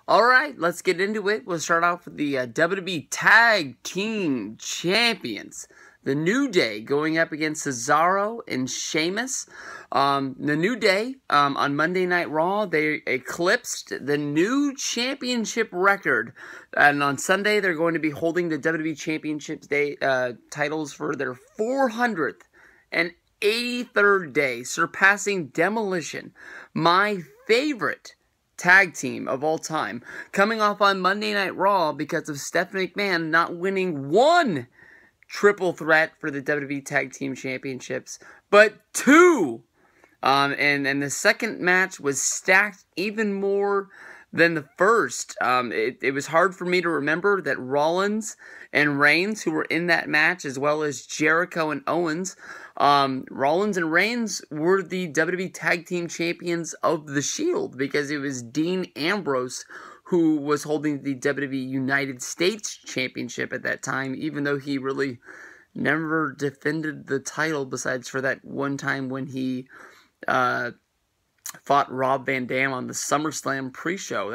Alright, let's get into it. We'll start off with the WWE Tag Team Champions. The New Day going up against Cesaro and Sheamus. The New Day, on Monday Night Raw, they eclipsed the new championship record. And on Sunday, they're going to be holding the WWE Championship titles for their 483rd day, surpassing Demolition, my favorite tag team of all time, coming off on Monday Night Raw because of Stephanie McMahon not winning one triple threat for the WWE Tag Team Championships, but two. And the second match was stacked even more than the first. It was hard for me to remember that Rollins and Reigns, who were in that match, as well as Jericho and Owens, Rollins and Reigns were the WWE Tag Team Champions of the Shield, because it was Dean Ambrose who was holding the WWE United States Championship at that time, even though he really never defended the title besides for that one time when he fought Rob Van Dam on the SummerSlam pre-show.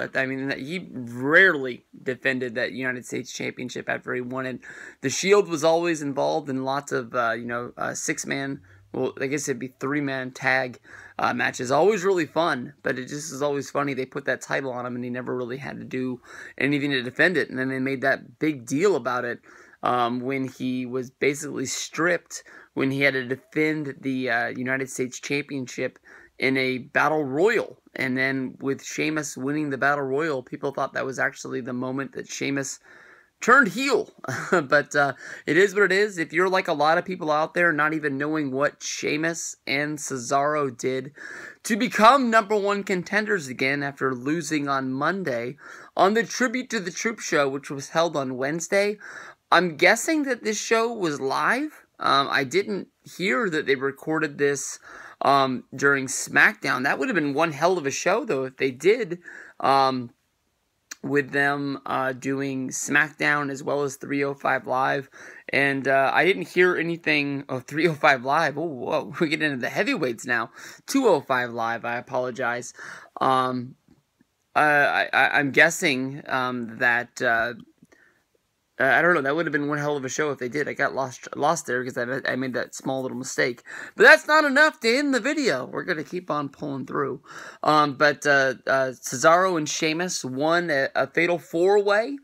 He rarely defended that United States Championship after he won it. The Shield was always involved in lots of, six-man, well, I guess it'd be three-man tag matches. Always really fun, but it just is always funny. They put that title on him, and he never really had to do anything to defend it. And then they made that big deal about it when he was basically stripped, when he had to defend the United States Championship in a battle royal. And then with Sheamus winning the battle royal, people thought that was actually the moment that Sheamus turned heel. But it is what it is. If you're like a lot of people out there not even knowing what Sheamus and Cesaro did to become #1 contenders again after losing on Monday on the Tribute to the Troop show, which was held on Wednesday, I'm guessing that this show was live. I didn't hear that they recorded this during SmackDown. That would have been one hell of a show, though, if they did, with them doing SmackDown as well as 305 Live. And I didn't hear anything of 305 Live. Oh, whoa, we get into the heavyweights now. 205 Live, I apologize. I'm guessing that I don't know, that would have been one hell of a show if they did. I got lost there because I made that small little mistake. But that's not enough to end the video. We're going to keep on pulling through. But Cesaro and Sheamus won a fatal four-way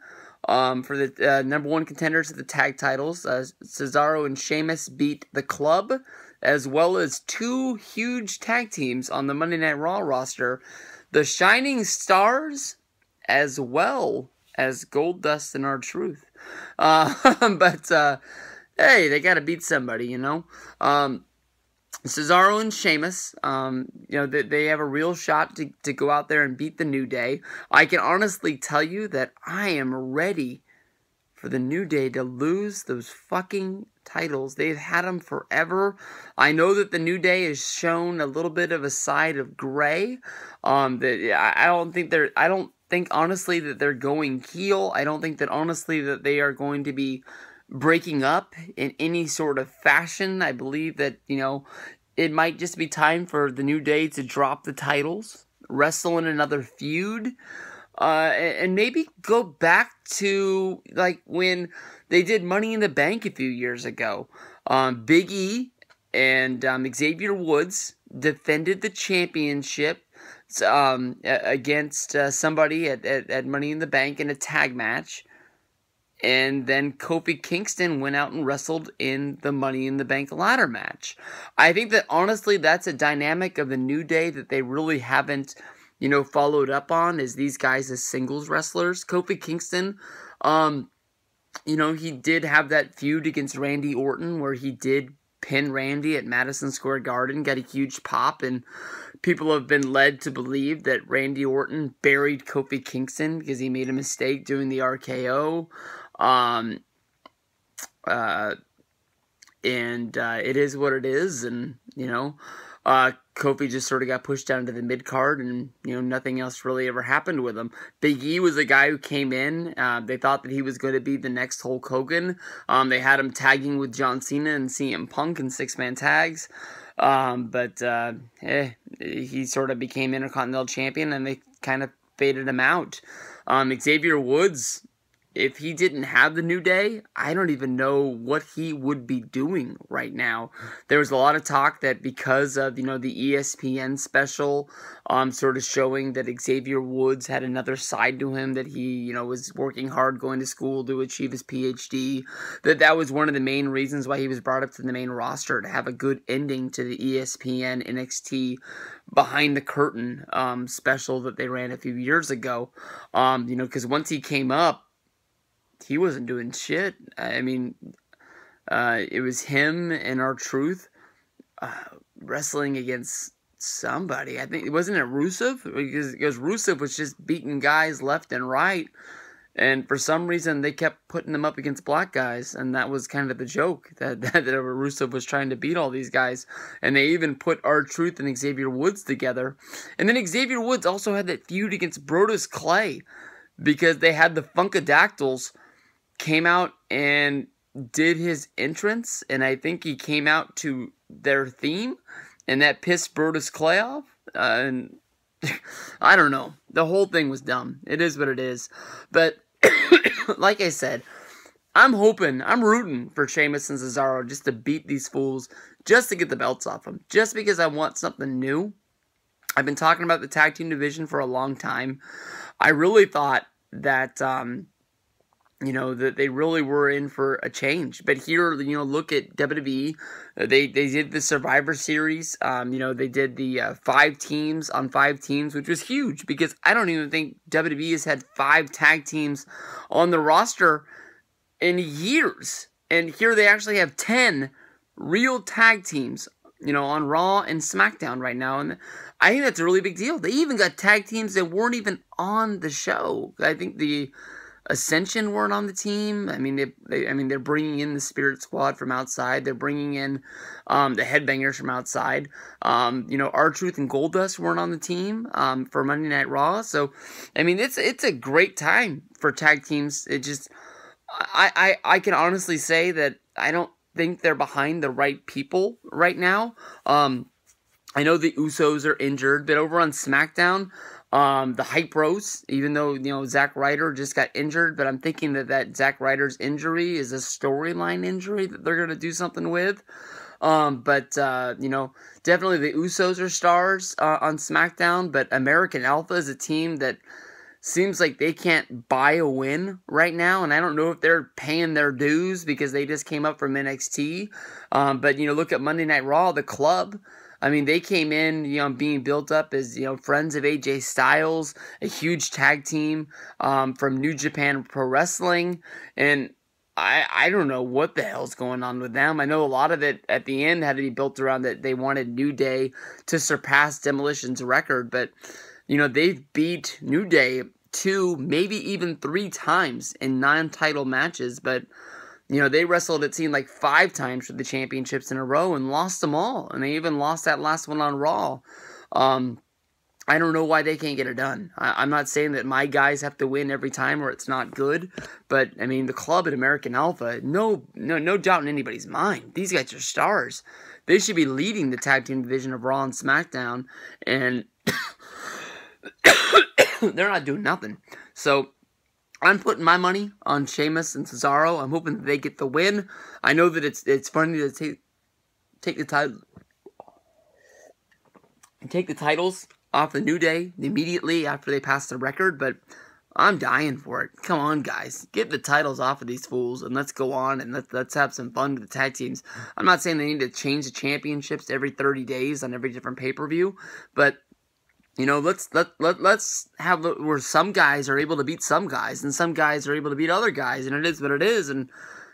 for the #1 contenders of the tag titles. Cesaro and Sheamus beat the Club, as well as two huge tag teams on the Monday Night Raw roster, the Shining Stars, as well as Goldust and R-Truth. But hey, they gotta beat somebody, you know. Cesaro and Sheamus, they have a real shot to go out there and beat the New Day. I can honestly tell you that I am ready for the New Day to lose those fucking titles. They've had them forever. I know that the New Day has shown a little bit of a side of gray. I don't think honestly that they're going heel. I don't think that honestly that they are going to be breaking up in any sort of fashion. I believe that, it might just be time for the New Day to drop the titles, wrestle in another feud, and maybe go back to like when they did Money in the Bank a few years ago. Big E and Xavier Woods defended the championship against somebody at Money in the Bank in a tag match, and then Kofi Kingston went out and wrestled in the Money in the Bank ladder match. I think that honestly that's a dynamic of the New Day that they really haven't, followed up on, is these guys as singles wrestlers. Kofi Kingston, he did have that feud against Randy Orton where he did pin Randy at Madison Square Garden, got a huge pop, and people have been led to believe that Randy Orton buried Kofi Kingston because he made a mistake doing the RKO. It is what it is, and, Kofi just sort of got pushed down to the mid-card, and, nothing else really ever happened with him. Big E was a guy who came in. They thought that he was going to be the next Hulk Hogan. They had him tagging with John Cena and CM Punk in six-man tags. He sort of became Intercontinental Champion, and they kind of faded him out. Xavier Woods, if he didn't have the New Day, I don't even know what he would be doing right now. There was a lot of talk that because of, the ESPN special, sort of showing that Xavier Woods had another side to him, that he, was working hard, going to school to achieve his PhD, that was one of the main reasons why he was brought up to the main roster, to have a good ending to the ESPN NXT Behind the Curtain special that they ran a few years ago. Because once he came up, he wasn't doing shit. I mean, it was him and R-Truth wrestling against somebody. I think, wasn't it Rusev? Because Rusev was just beating guys left and right. And for some reason, they kept putting them up against black guys. And that was kind of the joke, that Rusev was trying to beat all these guys. And they even put R-Truth and Xavier Woods together. And then Xavier Woods also had that feud against Brodus Clay, because they had the Funkadactyls came out and did his entrance, and I think he came out to their theme, and that pissed Brodus Clay off, and I don't know. The whole thing was dumb. It is what it is. But like I said, I'm rooting for Sheamus and Cesaro just to beat these fools, just to get the belts off them, just because I want something new. I've been talking about the tag team division for a long time. I really thought that that they really were in for a change. But here, look at WWE. They did the Survivor Series. They did the 5 teams on 5 teams, which was huge, because I don't even think WWE has had 5 tag teams on the roster in years. And here they actually have 10 real tag teams, on Raw and SmackDown right now. And I think that's a really big deal. They even got tag teams that weren't even on the show. I think the Ascension weren't on the team. I mean, they're bringing in the Spirit Squad from outside. They're bringing in the Headbangers from outside. R-Truth and Goldust weren't on the team for Monday Night Raw. So, I mean, it's a great time for tag teams. It just, I can honestly say that I don't think they're behind the right people right now. I know the Usos are injured, but over on SmackDown, the Hype Bros, even though, Zack Ryder just got injured, but I'm thinking that Zack Ryder's injury is a storyline injury that they're going to do something with. But definitely the Usos are stars on SmackDown, but American Alpha is a team that seems like they can't buy a win right now, and I don't know if they're paying their dues because they just came up from NXT. But, look at Monday Night Raw, the Club. I mean, they came in, being built up as, friends of AJ Styles, a huge tag team from New Japan Pro Wrestling, and I don't know what the hell's going on with them. I know a lot of it at the end had to be built around that they wanted New Day to surpass Demolition's record, but, they've beat New Day 2, maybe even 3 times in non-title matches, but they wrestled, it seemed like 5 times for the championships in a row and lost them all. And they even lost that last one on Raw. I don't know why they can't get it done. I'm not saying that my guys have to win every time or it's not good. But, I mean, the Club at American Alpha, no doubt in anybody's mind. These guys are stars. They should be leading the tag team division of Raw and SmackDown. And they're not doing nothing. So I'm putting my money on Sheamus and Cesaro. I'm hoping that they get the win. I know that it's funny to take the titles off the New Day immediately after they pass the record, but I'm dying for it. Come on, guys. Get the titles off of these fools and let's go on and let's have some fun with the tag teams. I'm not saying they need to change the championships every 30 days on every different pay-per-view, but let's have where some guys are able to beat some guys, and some guys are able to beat other guys, and it is what it is, and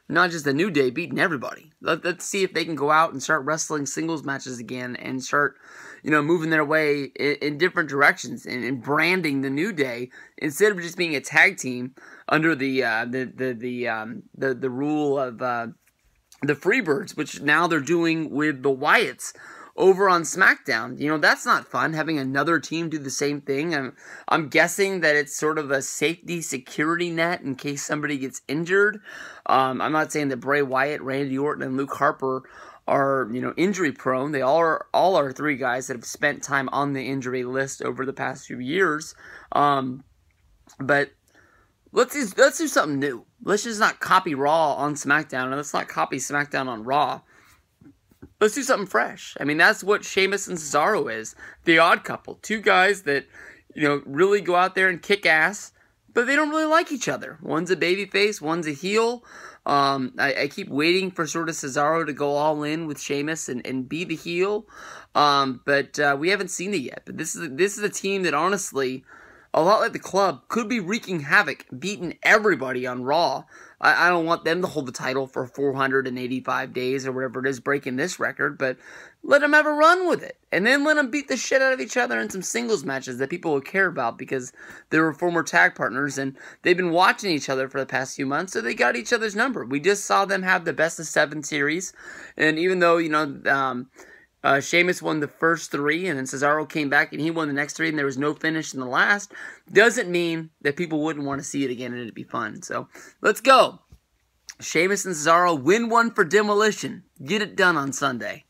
not just the New Day beating everybody. Let's see if they can go out and start wrestling singles matches again, and start, moving their way in different directions, and branding the New Day instead of just being a tag team under the rule of the Freebirds, which now they're doing with the Wyatts over on SmackDown. That's not fun, having another team do the same thing. I'm guessing that it's sort of a safety security net in case somebody gets injured. I'm not saying that Bray Wyatt, Randy Orton, and Luke Harper are, injury prone. They all are three guys that have spent time on the injury list over the past few years. But let's do something new. Let's just not copy Raw on SmackDown, and let's not copy SmackDown on Raw. Let's do something fresh. I mean, that's what Sheamus and Cesaro is. The odd couple. Two guys that, really go out there and kick ass, but they don't really like each other. One's a babyface, one's a heel. I keep waiting for sort of Cesaro to go all in with Sheamus and be the heel. But we haven't seen it yet. But this is a team that honestly, a lot like the club, could be wreaking havoc, beating everybody on Raw. I don't want them to hold the title for 485 days or whatever it is, breaking this record, but let them have a run with it. And then let them beat the shit out of each other in some singles matches that people will care about because they were former tag partners and they've been watching each other for the past few months, so they got each other's number. We just saw them have the best of 7 series, and even though, Sheamus won the first 3, and then Cesaro came back and he won the next 3, and there was no finish in the last, doesn't mean that people wouldn't want to see it again and it'd be fun. So, let's go. Sheamus and Cesaro win one for Demolition. Get it done on Sunday.